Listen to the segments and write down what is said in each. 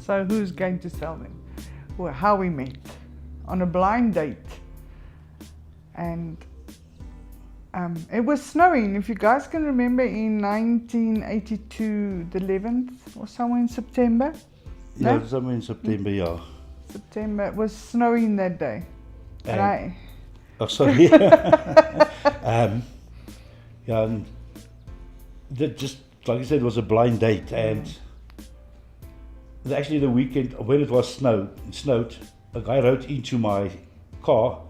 So who's going to sell them? Well, how we met, on a blind date. And it was snowing, if you guys can remember, in 1982, the 11th or somewhere in September. Yeah, No? somewhere in September, yeah. September, it was snowing that day. And Oh, sorry. Yeah, and that just, like I said, it was a blind date. And actually the weekend, when it snowed, a guy rode into my car,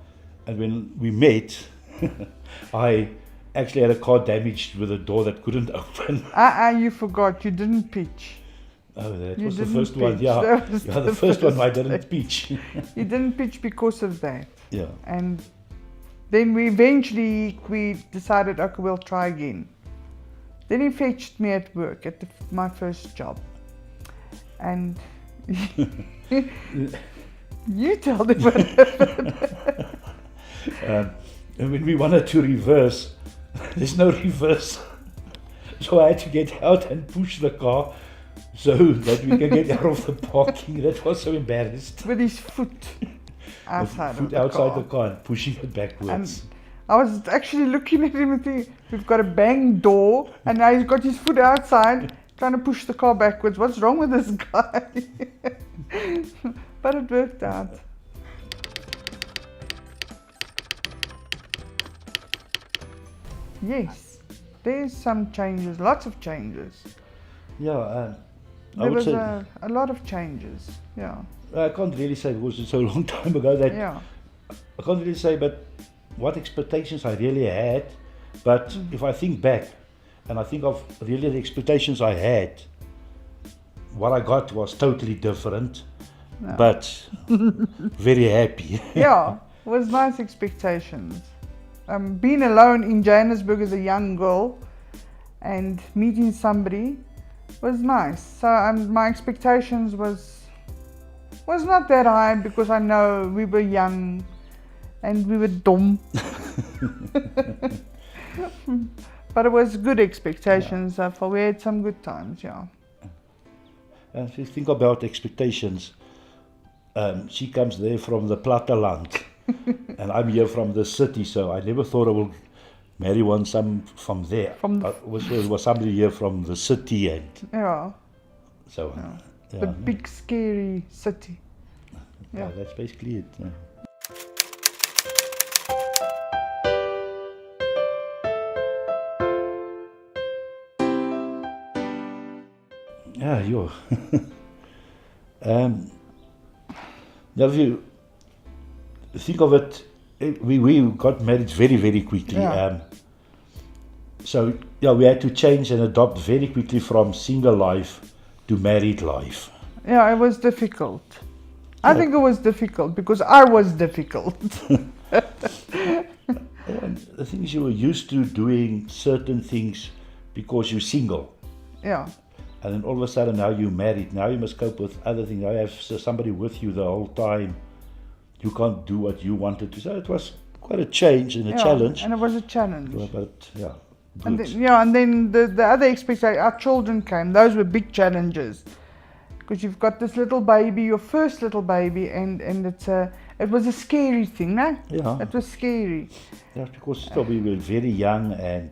and when we met, I actually had a car damaged with a door that couldn't open. you forgot, you didn't pitch. Oh, that You was the didn't first one, pitch. yeah. That was Yeah, the the first one I first didn't date. pitch. You didn't pitch because of that. Yeah. And then we eventually decided, okay, we'll try again. Then he fetched me at work, at my first job. And you tell them what happened. And when we wanted to reverse, there's no reverse. So I had to get out and push the car so that we can get out of the parking. That was so embarrassed. With his foot outside Foot of the outside car. the car and pushing it backwards. And I was actually looking at him and thinking, we've got a bang door, and now he's got his foot outside, trying to push the car backwards. What's wrong with this guy? But it worked out. Yes, there's some changes, lots of changes. Yeah, I There would was say, a lot of changes, yeah. I can't really say because it's so long time ago that Yeah. I can't really say, but what expectations I really had. But if I think back and I think of really the expectations I had, what I got was totally different, Yeah. but very happy. Yeah, it was nice expectations. Being alone in Johannesburg as a young girl and meeting somebody was nice. So my expectations was not that high because I know we were young and we were dumb. But it was good expectations. For we had some good times, yeah. And if you think about expectations, she comes there from the platteland, and I'm here from the city, so I never thought I would marry some from there. It was somebody here from the city, and Yeah, so the big scary city. yeah, that's basically it. Yeah. Yeah, you. Now, if you think of it, we got married very, very quickly. Yeah. So, yeah, we had to change and adopt very quickly from single life to married life. Yeah, it was difficult. I think it was difficult because I was difficult. And the thing is, you were used to doing certain things because you're single. Yeah, And then all of a sudden now you're married. Now you must cope with other things. Now you have somebody with you the whole time. You can't do what you wanted to. So it was quite a change and a challenge. and it was a challenge. But yeah, And good. then the other expectations, our children came. Those were big challenges because you've got this little baby, your first little baby, and it was a scary thing, no? Yeah. It was scary. Yeah, because still we were very young and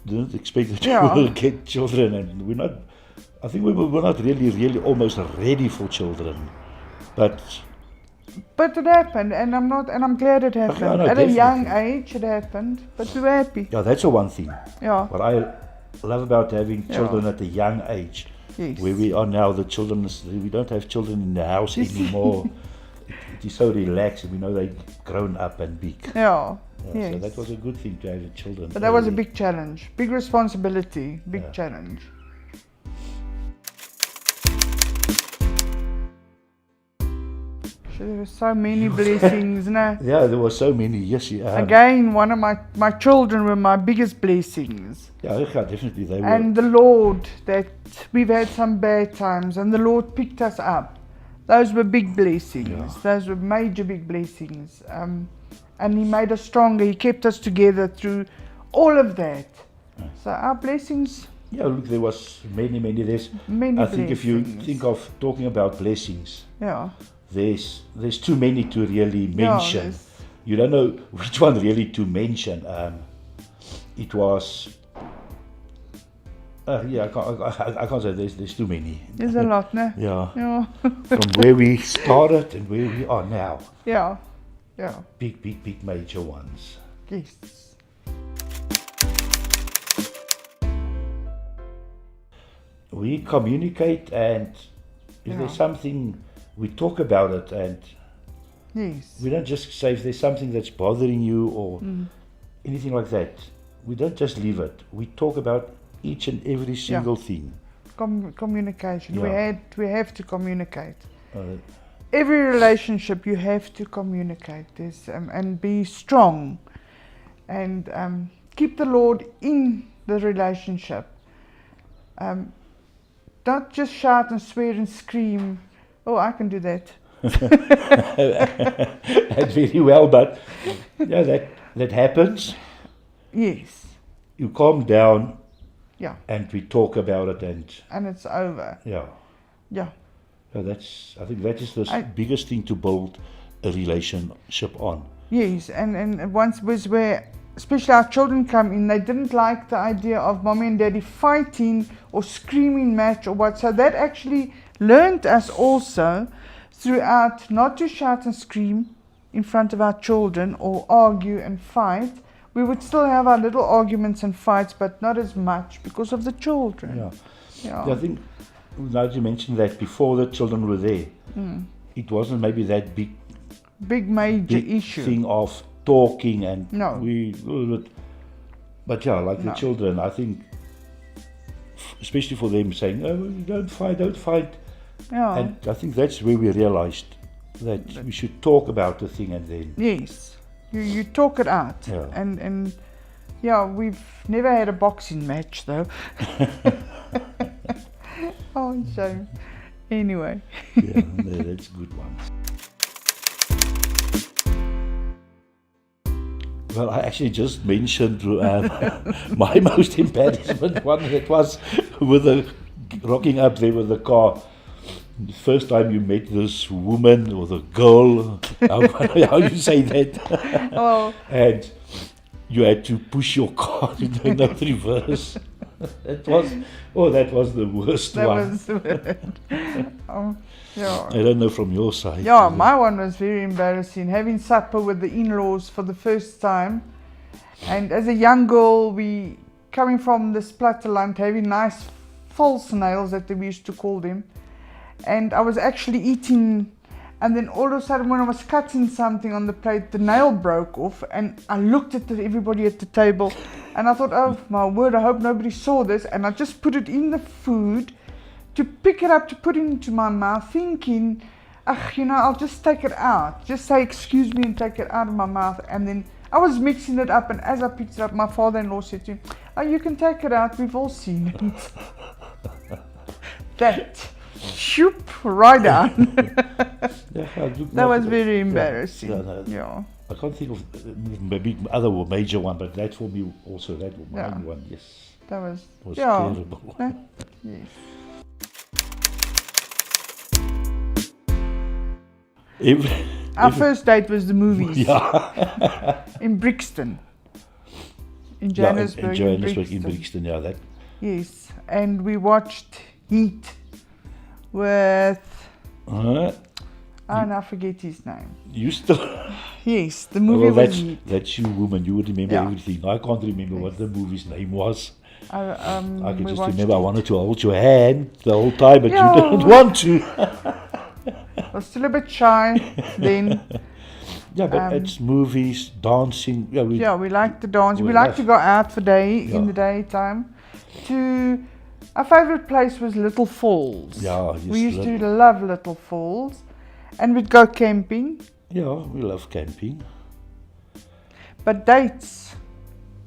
didn't expect that Yeah. we will get children, and we're not. I think we were not really almost ready for children, but But it happened, and I'm glad it happened. no, At a young definitely. age, it happened, but we were happy. yeah, that's the one thing. Yeah. What I love about having Yeah. children at a young age, Yes. where we are now, we don't have children in the house anymore. It is so relaxed, and we know they're grown up and big. Yeah. Yeah, Yes. So that was a good thing to have children. But that was a early. big challenge, big responsibility, big Yeah. challenge. There were so many blessings, no? Yeah, there were so many. Yes, Again, one of my children were my biggest blessings. yeah, definitely they were. And the Lord, that we've had some bad times, and the Lord picked us up. Those were big blessings. Yeah. Those were major big blessings. And He made us stronger. He kept us together through all of that. Yeah. So our blessings Yeah, look, there was many. There's, Many I think if you blessings. think of talking about blessings, Yeah. there's too many to really mention. there's- You don't know which one really to mention. It was, yeah, I can't say there's too many. There's a lot, no? Yeah, Yeah. from where we started and where we are now, Yeah. Yeah. big major ones. Yes. We communicate, and if Yeah. there's something, we talk about it, and Yes. we don't just say if there's something that's bothering you or Mm. anything like that. We don't just leave it. We talk about each and every single thing. Communication. Yeah. We have to communicate. Uh, Every relationship you have to communicate this and be strong and keep the Lord in the relationship. Don't just shout and swear and scream. Oh, I can do that. That's very well, but yeah, that happens. Yes. You calm down, Yeah. and we talk about it, and it's over. yeah. Yeah. I think that is the biggest thing to build a relationship on. Yes, and once was where, especially our children come in, they didn't like the idea of mommy and daddy fighting or screaming match or what. So that actually learned us also throughout not to shout and scream in front of our children or argue and fight. We would still have our little arguments and fights, but not as much because of the children. Yeah. I think, now you mentioned that before the children were there, it wasn't maybe that big major issue thing of talking and No. but yeah, like the No. children, I think, especially for them saying, "Oh, don't fight," Yeah. and I think that's where we realized that we should talk about the thing, and then Yes, you talk it out. Yeah. And yeah, we've never had a boxing match though. Oh, shame. Anyway. yeah, no, that's good ones. Well, I actually just mentioned my most embarrassment one. That was with the rocking up there with the car. The first time you met this woman or the girl, how you say that, Oh, and you had to push your car into the reverse. That was the worst that one. was yeah. I don't know from your side. Yeah, my one was very embarrassing. Having supper with the in-laws for the first time. And as a young girl, we coming from this platteland, having nice false nails that we used to call them. And I was actually eating, and then all of a sudden when I was cutting something on the plate, the nail broke off, and I looked at everybody at the table, and I thought, oh my word, I hope nobody saw this. And I just put it in the food to pick it up, to put it into my mouth, thinking, I'll just take it out. Just say, excuse me, and take it out of my mouth. And then I was mixing it up, and as I picked it up, my father-in-law said to me, oh, you can take it out, we've all seen it. That, shoop, right down. That was very embarrassing. Yeah. I can't think of maybe other major one, but that for me also, that was my one, yes. That was terrible. Yes. Our first date was the movies. Yeah. In Brixton. In Johannesburg. In Brixton, yeah. That. Yes, and we watched Heat with. I forget his name. You still. Yes, the movie was Heat. That's you, woman. You would remember everything. I can't remember what the movie's name was. I can just remember I wanted to hold your hand the whole time, but you didn't want to. I was still a bit shy then. Yeah, but it's movies, dancing. Yeah, we like to dance. We like to go out in the daytime. Our favourite place was Little Falls. Yeah, yes, we used to love Little Falls, and we'd go camping. Yeah, we love camping. But dates,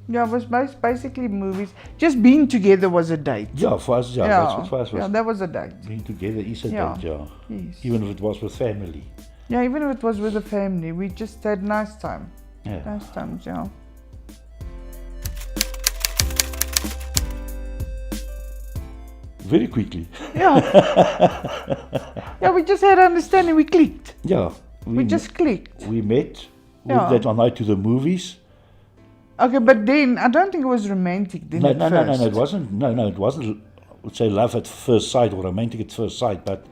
it was basically movies. Just being together was a date. Yeah, for us, that's what for us was. Yeah, that was a date. Being together is a date, Yes. Even if it was with family. Yeah, even if it was with the family, we just had nice time. Yeah. Nice times, yeah. Very quickly. Yeah. Yeah, we just had understanding. We clicked. Yeah. We just clicked. We met. We Yeah. went that one night to the movies. Okay, but then I don't think it was romantic then No, at no, first. no, no, it wasn't. No, it wasn't. I would say love at first sight or romantic at first sight, but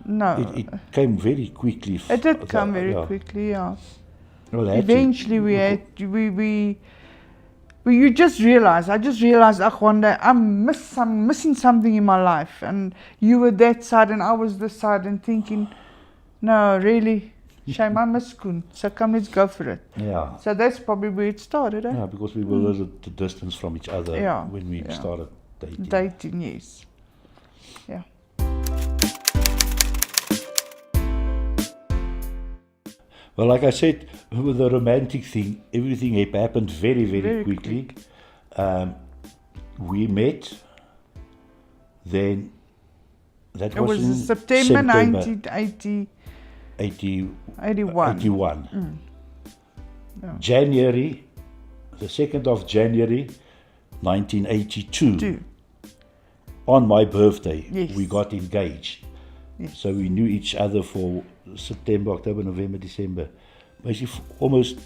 No. it came very quickly. It did come very Yeah. quickly, yeah. Well, I had to- Eventually we had, you just realize, I just realized, one day I'm missing something in my life, and you were that side and I was this side, and thinking, no, really, shame, I miss Koen, so come, let's go for it. Yeah. So that's probably where it started, eh? Yeah, because we were at the distance from each other Yeah, when we yeah. started dating. Dating, yes. Yeah. Well, like I said, with the romantic thing, everything happened very, very quickly. We met, then that It was in September 1980. 81. 81. Yeah. January, the 2nd of January, 1982. Two. On my birthday, Yes. we got engaged. Yes. So we knew each other for September, October, November, December. Basically almost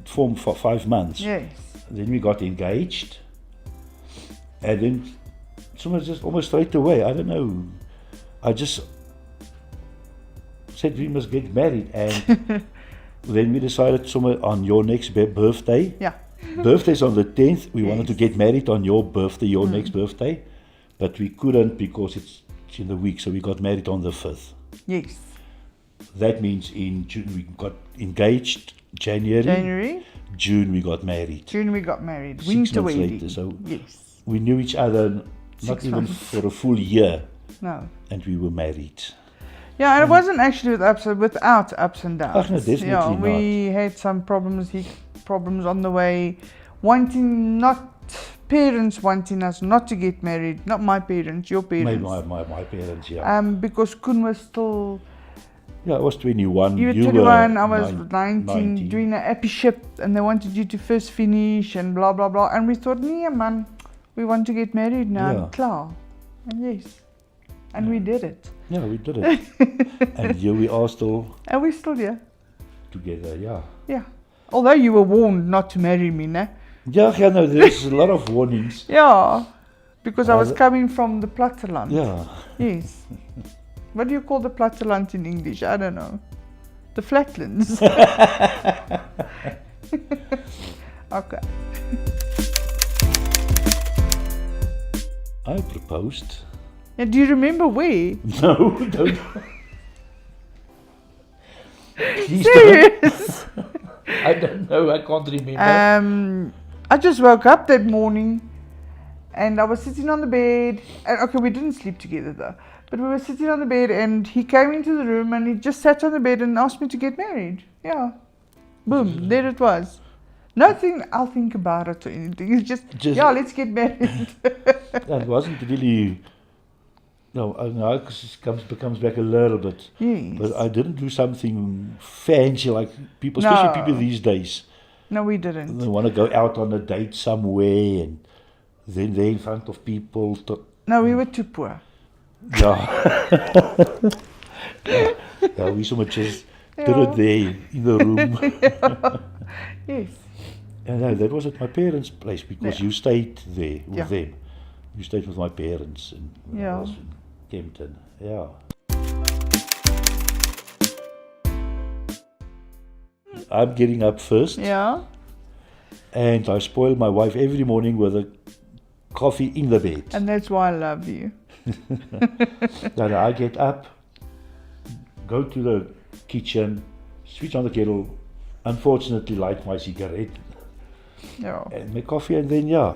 for 5 months. Yes. Then we got engaged. And then someone just almost straight away, I don't know. I just said we must get married. And then we decided somewhere on your next birthday. Yeah. Birthday's on the 10th. We wanted to Yes. get married on your birthday, your next birthday. But we couldn't because it's in the week. So we got married on the 5th. Yes. That means in June we got engaged. January. June we got married. June we got married. 6 Winter months wedding. later. So Yes. we knew each other not 6 even months. for a full year. No. And we were married. Yeah, and it wasn't actually without ups and downs. Oh, no, definitely yeah, not. we had some problems on the way, parents wanting us not to get married, not my parents, your parents. My parents, yeah. Because Koen was still, Yeah, I was 21. you were 21, I was 19, doing an apprenticeship, and they wanted you to first finish and blah, blah, blah. And we thought, nee man, we want to get married now, Yeah. klaar. And yes, and we did it. Yeah, we did it. And here we are still And we're still here. together, yeah. Yeah. Although you were warned not to marry me, ne? Yeah, no, there's a lot of warnings. Yeah. Because I was the- coming from the platteland. Yeah. Yes. What do you call the platteland in English? I don't know. The flatlands. Okay. I proposed. Yeah, do you remember where? No, don't. Please Serious? don't. I don't know, I can't remember. I just woke up that morning and I was sitting on the bed. And okay, we didn't sleep together though. But we were sitting on the bed and he came into the room and he just sat on the bed and asked me to get married. Yeah. Boom, there it was. Nothing, I'll think about it or anything. It's just yeah, let's get married. That wasn't really. No, it becomes back a little bit. Yes. But I didn't do something fancy like people, especially No. people these days. No, we didn't. They want to go out on a date somewhere and then they're in front of people. No, we were too poor. Yeah. Yeah, we so much just did it there in the room. Yes. And that was at my parents' place because Yeah. you stayed there with Yeah. them. You stayed with my parents and when I Yeah. was in Kempton. Yeah. I'm getting up first Yeah. and I spoil my wife every morning with a coffee in the bed. And that's why I love you. Then I get up, go to the kitchen, switch on the kettle, unfortunately light my cigarette Yeah. and make coffee and then yeah,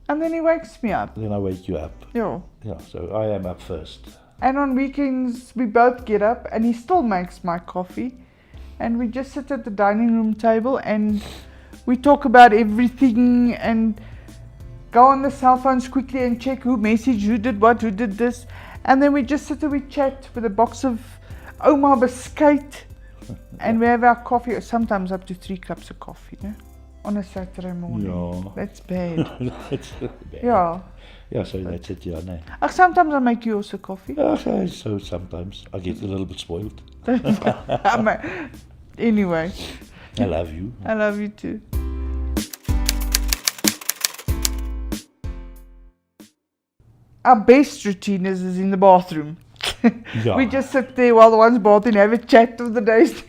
And then he wakes me up. then I wake you up. Yeah. Yeah, so I am up first. And on weekends, we both get up and he still makes my coffee. And we just sit at the dining room table and we talk about everything and go on the cell phones quickly and check who messaged, who did what, who did this. And then we just sit and we chat with a box of Oma biscuit and we have our coffee, or sometimes up to 3 cups of coffee, on a Saturday morning. Yeah. That's bad. That's bad. Yeah. Yeah, so that's it, yeah, no. Sometimes I make you also coffee. Yeah, so sometimes I get a little bit spoiled. Anyway, I love you. I love you too. Our best routine is in the bathroom. Yeah. We just sit there while the one's bathing, have a chat of the day's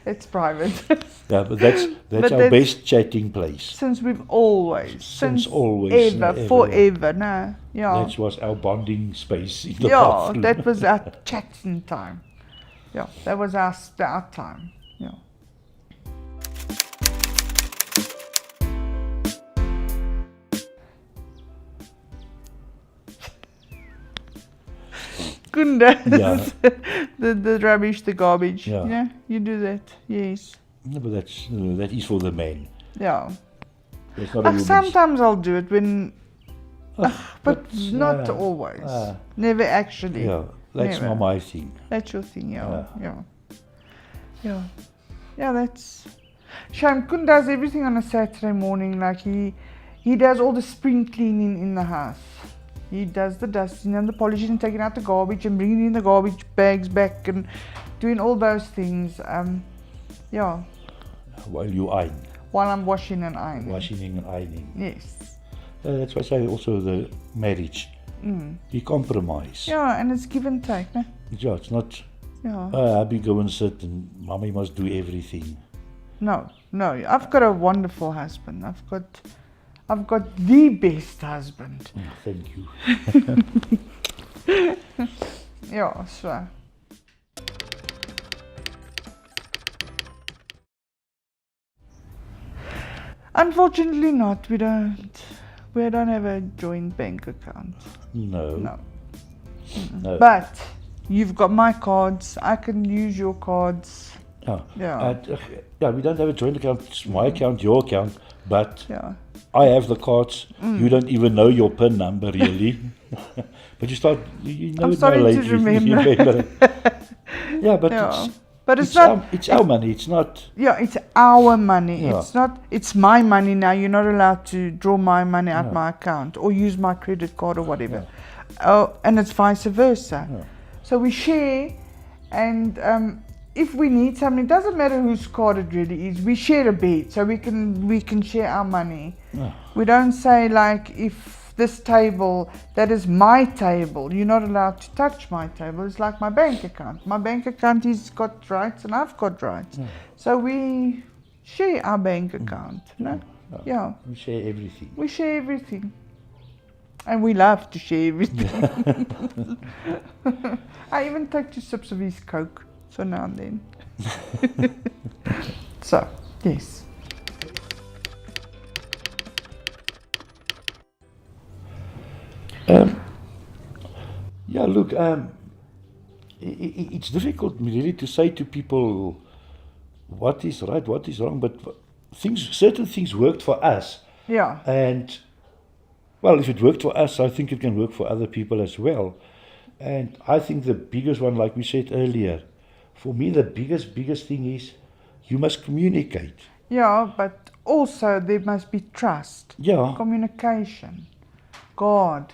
It's private. Yeah, but that's But our that's- best chatting place. Since we've always. Since always, Ever, no, ever. forever, no. Yeah. That was our bonding space in the Yeah, bathroom. that was our chatting time. Yeah, that was our time. Yeah. Kunda. Yeah. the rubbish, the garbage. Yeah. Yeah, you do that. Yes. No, but that is for the man. Yeah. That's not a woman's. Sometimes I'll do it when, but not uh, always. uh, Never actually. Yeah, that's Never. not my thing. That's your thing, yeah. Yeah. Yeah. Yeah, that's. Shame Kun does everything on a Saturday morning. Like he does all the spring cleaning in the house. He does the dusting and the polishing and taking out the garbage and bringing in the garbage bags back and doing all those things. Yeah. While you iron, While I'm washing and ironing. washing and ironing. Yes. That's why I say also the marriage. You compromise. Yeah, and it's give and take, no? Yeah, it's not. Yeah. Abby go and sit and mommy must do everything. No. I've got a wonderful husband. I've got the best husband. Oh, thank you. Yeah, so. Unfortunately not. We don't have a joint bank account. No. No. No. But you've got my cards. I can use your cards. Yeah. Yeah. Yeah, we don't have a joint account. It's my account, your account, but Yeah. I have the cards. You don't even know your PIN number really. But you know I'm it now starting to lately. remember. Yeah, but Yeah. But it's not. it's our money. It's not. Yeah, it's our money. Yeah. It's not. It's my money now. You're not allowed to draw my money out No. my account or use my credit card or whatever. Oh, and it's vice versa. Yeah. So we share, and if we need something, it doesn't matter whose card it really is. We share a bed, so we can share our money. Yeah. We don't say like if this table, that is my table. You're not allowed to touch my table. It's like my bank account. My bank account has got rights and I've got rights. So we share our bank account. No? Yeah. We share everything. We share everything. And we love to share everything. I even take 2 sips of his Coke, so now and then. So, yes. Yeah, look, it's difficult really to say to people what is right, what is wrong, but certain things worked for us. Yeah. And, well, if it worked for us, I think it can work for other people as well. And I think the biggest one, like we said earlier, for me the biggest thing is you must communicate. Yeah, but also there must be trust. Yeah. Communication. God.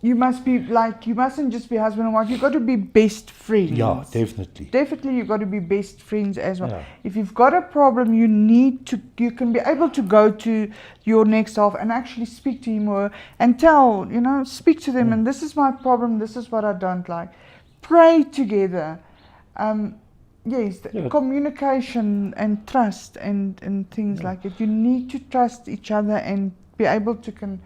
You must be like, you mustn't just be husband and wife, you've got to be best friends. Yeah, definitely. Definitely you've got to be best friends as well. Yeah. If you've got a problem, you can be able to go to your next half and actually speak to him or and tell, speak to them and this is my problem, this is what I don't like. Pray together. Yes, Yeah. communication and trust and things like it. You need to trust each other and be able to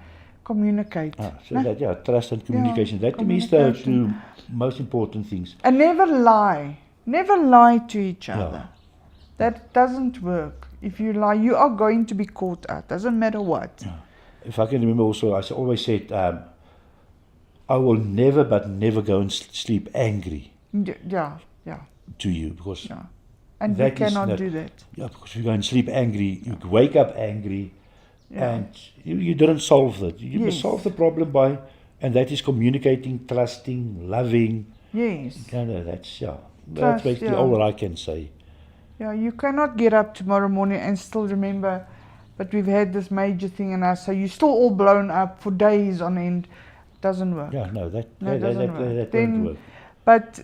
communicate. So trust and communication. That to me is the two most important things. And never lie. Never lie to each other. That doesn't work. If you lie, you are going to be caught out. Doesn't matter what. Yeah. If I can remember also, I always said, I will never but never go and sleep angry Yeah. to you because And that you is cannot not- do that. yeah, because you go and sleep angry, you wake up angry, and you didn't solve it. You must Yes. solve the problem and that is communicating, trusting, loving. Yes. That's Trust, basically yeah. all that I can say. Yeah, you cannot get up tomorrow morning and still remember but we've had this major thing in us, so you're still all blown up for days on end. Doesn't work. Yeah, no, that doesn't work. that Then- won't work. But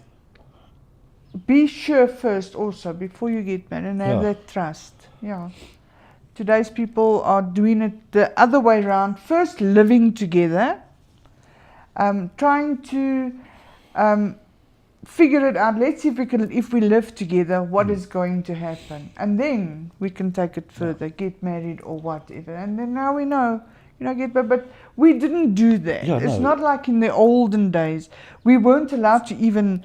be sure first also before you get married and have Yeah. that trust. Yeah. Today's people are doing it the other way around. First living together, trying to figure it out. Let's see if we live together, what is going to happen, and then we can take it further, get married or whatever. And then now we know, but we didn't do that. Yeah, It's no. not like in the olden days. We weren't allowed to even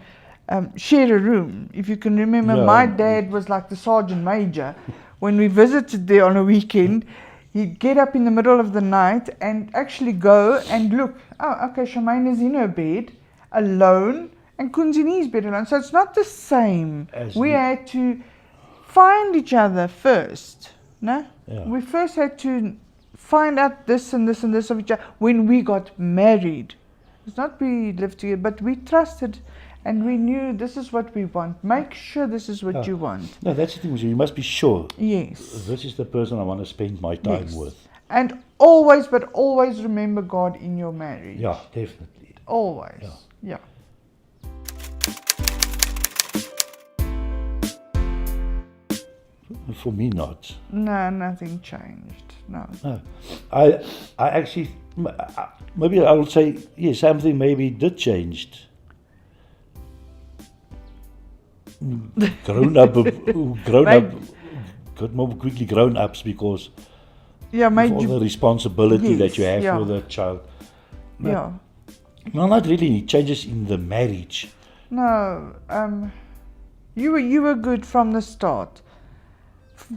share a room. If you can remember, Yeah. my dad was like the sergeant major. When we visited there on a weekend, he'd get up in the middle of the night and actually go and look. Oh, okay, Charmaine is in her bed alone and Koen's in his bed alone. So it's not the same. As We the- had to find each other first. No? Yeah. We first had to find out this and this and this of each other when we got married. It's not we lived together, but we trusted and we knew this is what we want. Make sure this is what Yeah. you want. No, that's the thing. You must be sure Yes. this is the person I want to spend my time Yes. with. And always, but always remember God in your marriage. Yeah, definitely. Always. Yeah. Yeah. For me, not. No, nothing changed. No. No, I actually maybe I would say yes, something maybe did changed. Grown up, got more quickly grown ups because Yeah, of made all the you. responsibility that you Yes, have yeah. for the child. But, Yeah. well, not really any changes in the marriage. No. You were good from the start.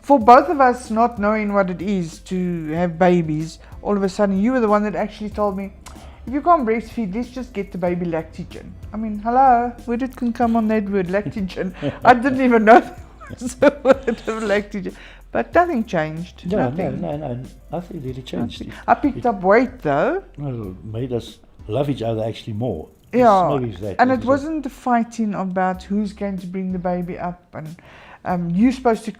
For both of us not knowing what it is to have babies, all of a sudden you were the one that actually told me, if you can't breastfeed, let's just get the baby lactogen. I mean, hello, where did it come on that word, lactogen? I didn't even know there was a word of lactogen. But nothing changed. Yeah, nothing. no, nothing really changed. Nothing. I picked up weight though. It made us love each other actually more. Yeah, Maybe it's that. and Maybe it it's wasn't the fighting about who's going to bring the baby up and you're supposed to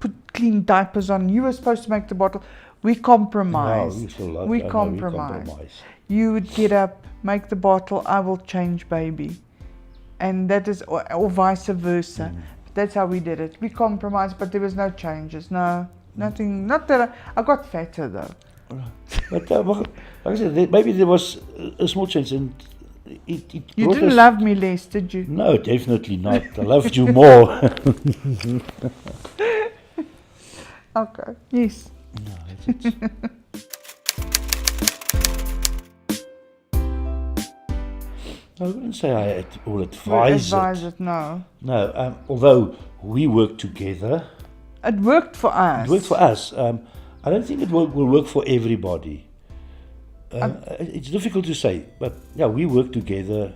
put clean diapers on. You were supposed to make the bottle. We that. compromised. No, we still love We I know, compromised. You would get up, make the bottle. I will change baby, and that is or vice versa. That's how we did it. We compromised, but there was no changes. No, nothing. Not that I got fatter though. But like I said, maybe there was a small change, and it You brought didn't us- love me less, did you? No, definitely not. I loved you more. Okay. Yes. No, that's it. I wouldn't say I will advise Advise it. it. No. No, although we work together, It worked for us. it worked for us. I don't think it will work for everybody. It's difficult to say, but yeah, we work together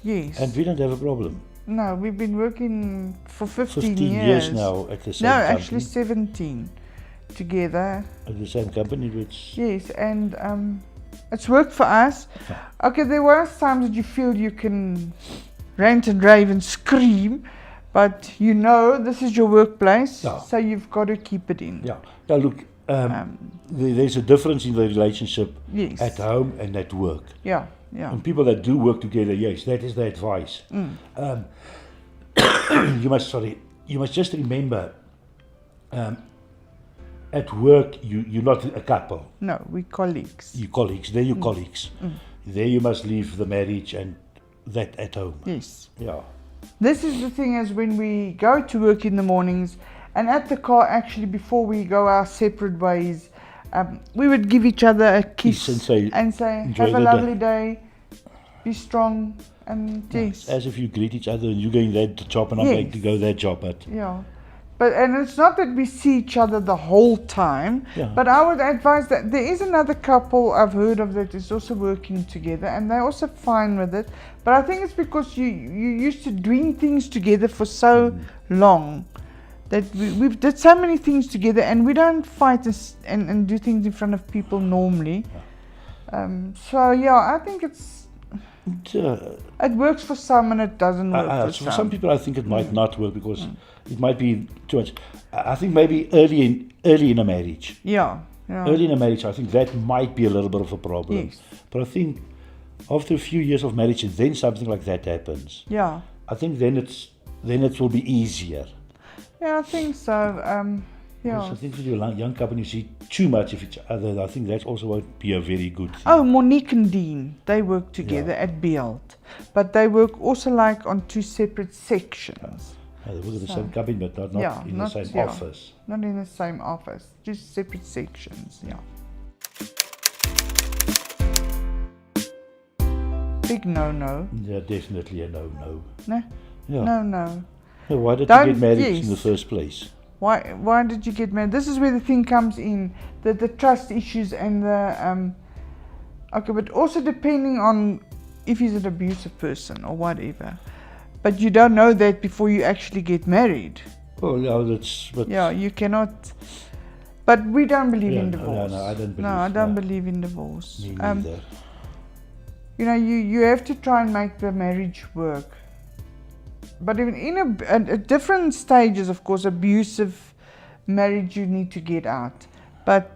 Yes. and we don't have a problem. No, we've been working for 15 15 years now at the same No, company. actually 17 together. At the same company, which Yes, and it's worked for us. Okay, there were times that you feel you can rant and rave and scream, but you know this is your workplace, Yeah. so you've got to keep it in. yeah. Now look, there's a difference in the relationship Yes. at home and at work. Yeah, yeah. And people that do work together, yes, that is the advice. You must just remember, at work you're not a couple, No, we're colleagues. you're colleagues. They're your colleagues. There you must leave the marriage and that at home. Yes. Yeah. This is the thing is when we go to work in the mornings and at the car actually before we go our separate ways, we would give each other a kiss and say, enjoy have a the lovely day, be strong and yes. As if you greet each other and you're going that job and I'm going Yes. to go that job. But Yeah. And it's not that we see each other the whole time, Yeah. but I would advise that there is another couple I've heard of that is also working together and they're also fine with it. But I think it's because you used to doing things together for so long that we've did so many things together and we don't fight and do things in front of people normally. So yeah, I think it's It works for some and it doesn't work for for some. some people, I think it might not work because it might be too much. I think maybe early in a marriage. Yeah, yeah. Early in a marriage, I think that might be a little bit of a problem. Yes. But I think after a few years of marriage, and then something like that happens, Yeah. I think then it will be easier. Yeah, I think so. Yeah. Because I think with your young couple, you see too much of each other. I think that also won't be a very good thing. Oh, Monique and Dean, they work together at Beeld. But they work also like on two separate sections. They work in the same cabin, but not in the same office. Not in the same office, just separate sections, yeah. Big no-no. Yeah, definitely a no-no. No? Yeah. No. Yeah, why did Don't- you get married yes. in the first place? Why did you get married? This is where the thing comes in, the trust issues and the okay, but also depending on if he's an abusive person or whatever. But you don't know that before you actually get married. Well, yeah, that's. But Yeah, you cannot. But we don't believe in no, divorce. no, I don't believe. No, I don't no. believe in divorce. Me neither. You know, you have to try and make the marriage work. But even in at different stages, of course, abusive marriage, you need to get out. But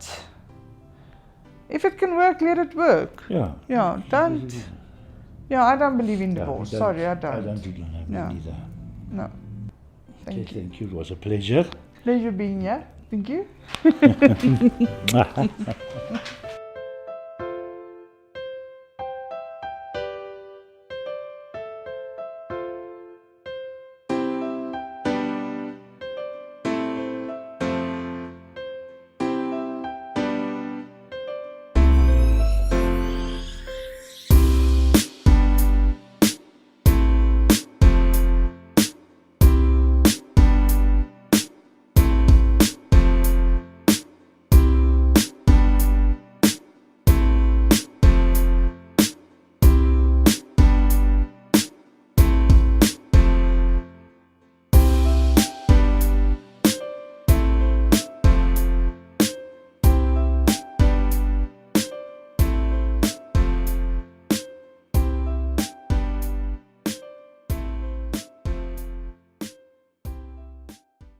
if it can work, let it work. Yeah. Yeah, don't. Yeah, I don't believe in Yeah, divorce. we Sorry, I I don't. don't believe in No. either. No. Thank Okay, you. thank you. It was a pleasure. Pleasure being here. Thank you.